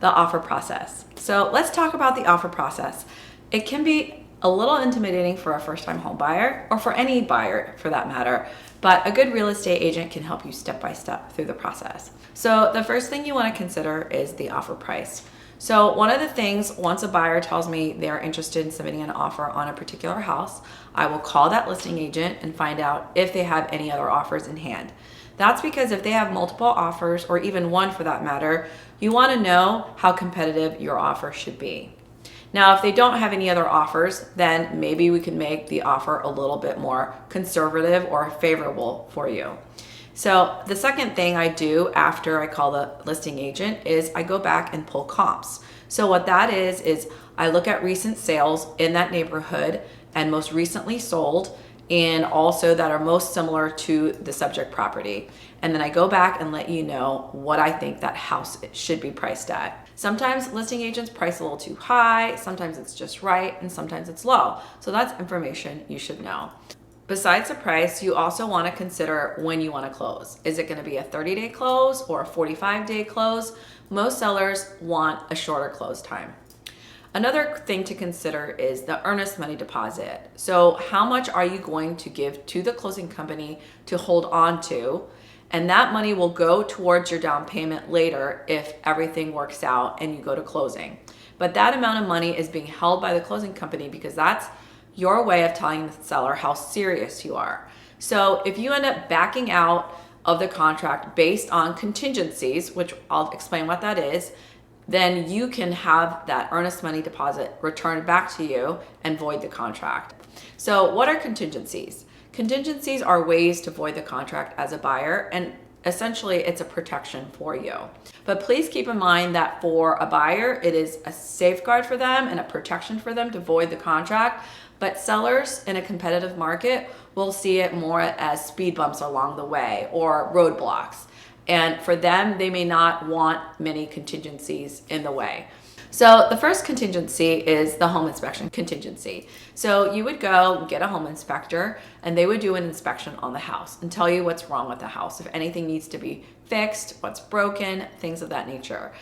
the offer process. So let's talk about the offer process. It can be a little intimidating for a first-time home buyer, or for any buyer for that matter, but a good real estate agent can help you step by step through the process. So the first thing you want to consider is the offer price. So one of the things, once a buyer tells me they're interested in submitting an offer on a particular house, I will call that listing agent and find out if they have any other offers in hand. That's because if they have multiple offers, or even one for that matter, you want to know how competitive your offer should be. Now, if they don't have any other offers, then maybe we can make the offer a little bit more conservative or favorable for you. So the second thing I do after I call the listing agent is I go back and pull comps. So what that is I look at recent sales in that neighborhood and most recently sold, and also that are most similar to the subject property. And then I go back and let you know what I think that house should be priced at. Sometimes listing agents price a little too high, sometimes it's just right, and sometimes it's low. So that's information you should know. Besides the price, you also want to consider when you want to close. Is it going to be a 30-day close or a 45-day close? Most sellers want a shorter close time. Another thing to consider is the earnest money deposit. So how much are you going to give to the closing company to hold on to? And that money will go towards your down payment later if everything works out and you go to closing. But that amount of money is being held by the closing company because that's your way of telling the seller how serious you are. So if you end up backing out of the contract based on contingencies, which I'll explain what that is, then you can have that earnest money deposit returned back to you and void the contract. So what are contingencies? Contingencies are ways to void the contract as a buyer, and essentially it's a protection for you. But please keep in mind that for a buyer, it is a safeguard for them and a protection for them to void the contract. But sellers in a competitive market will see it more as speed bumps along the way or roadblocks. And for them, they may not want many contingencies in the way. So the first contingency is the home inspection contingency. So you would go get a home inspector and they would do an inspection on the house and tell you what's wrong with the house, if anything needs to be fixed, what's broken, things of that nature.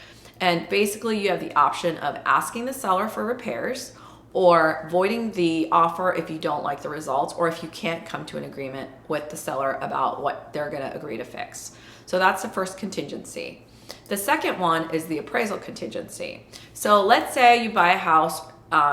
And basically you have the option of asking the seller for repairs or voiding the offer if you don't like the results, or if you can't come to an agreement with the seller about what they're going to agree to fix. So that's the first contingency. The second one is the appraisal contingency. So let's say you buy a house,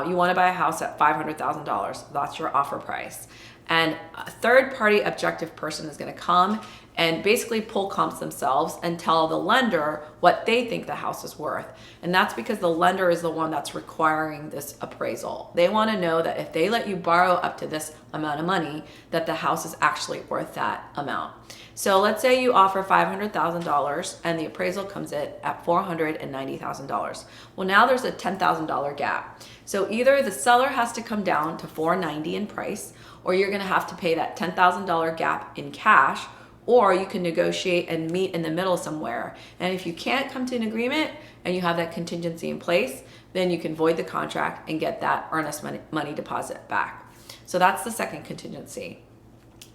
you want to buy a house at $500,000. That's your offer price. And a third-party objective person is going to come and basically pull comps themselves and tell the lender what they think the house is worth. And that's because the lender is the one that's requiring this appraisal. They want to know that if they let you borrow up to this amount of money, that the house is actually worth that amount. So let's say you offer $500,000 and the appraisal comes in at $490,000. Well, now there's a $10,000 gap. So either the seller has to come down to $490,000 in price, or you're going to have to pay that $10,000 gap in cash, or you can negotiate and meet in the middle somewhere. And if you can't come to an agreement and you have that contingency in place, then you can void the contract and get that earnest money deposit back. So that's the second contingency.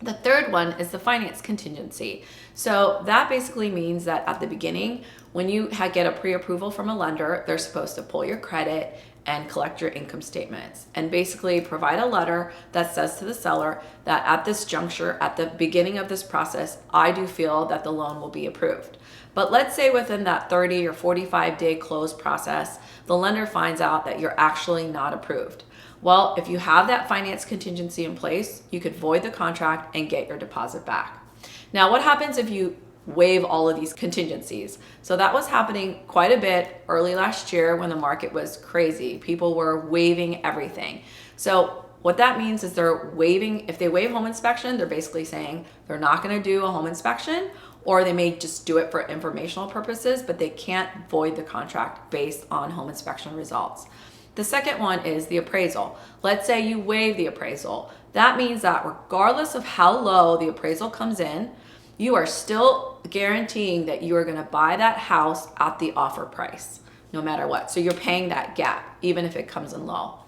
The third one is the finance contingency. So that basically means that at the beginning, when you get a pre-approval from a lender, they're supposed to pull your credit and collect your income statements and basically provide a letter that says to the seller that at this juncture, at the beginning of this process, I do feel that the loan will be approved. But let's say within that 30 or 45-day close process, the lender finds out that you're actually not approved. Well, if you have that finance contingency in place, you could void the contract and get your deposit back. Now, what happens if you waive all of these contingencies? So that was happening quite a bit early last year when the market was crazy. People were waiving everything. So what that means is they're waiving, if they waive home inspection, they're basically saying they're not going to do a home inspection, or they may just do it for informational purposes, but they can't void the contract based on home inspection results. The second one is the appraisal. Let's say you waive the appraisal. That means that regardless of how low the appraisal comes in, you are still guaranteeing that you are going to buy that house at the offer price, no matter what. So you're paying that gap, even if it comes in low.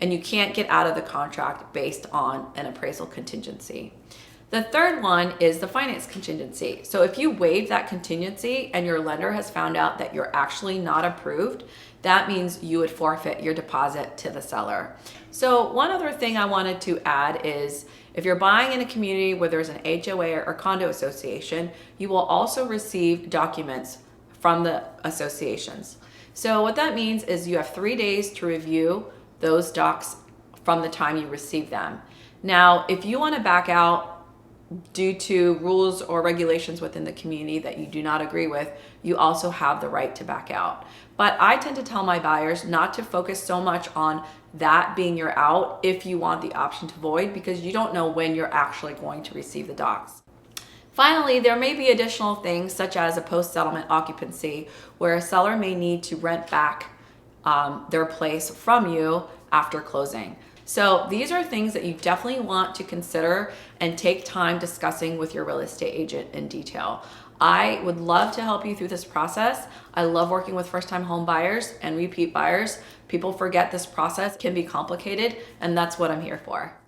And you can't get out of the contract based on an appraisal contingency. The third one is the finance contingency. So if you waive that contingency and your lender has found out that you're actually not approved, that means you would forfeit your deposit to the seller. So one other thing I wanted to add is if you're buying in a community where there's an HOA or condo association, you will also receive documents from the associations. So what that means is you have 3 days to review those docs from the time you receive them. Now, if you want to back out due to rules or regulations within the community that you do not agree with, you also have the right to back out. But I tend to tell my buyers not to focus so much on that being your out if you want the option to void, because you don't know when you're actually going to receive the docs. Finally, there may be additional things such as a post-settlement occupancy where a seller may need to rent back their place from you after closing. So these are things that you definitely want to consider and take time discussing with your real estate agent in detail. I would love to help you through this process. I love working with first-time home buyers and repeat buyers. People forget this process can be complicated, and that's what I'm here for.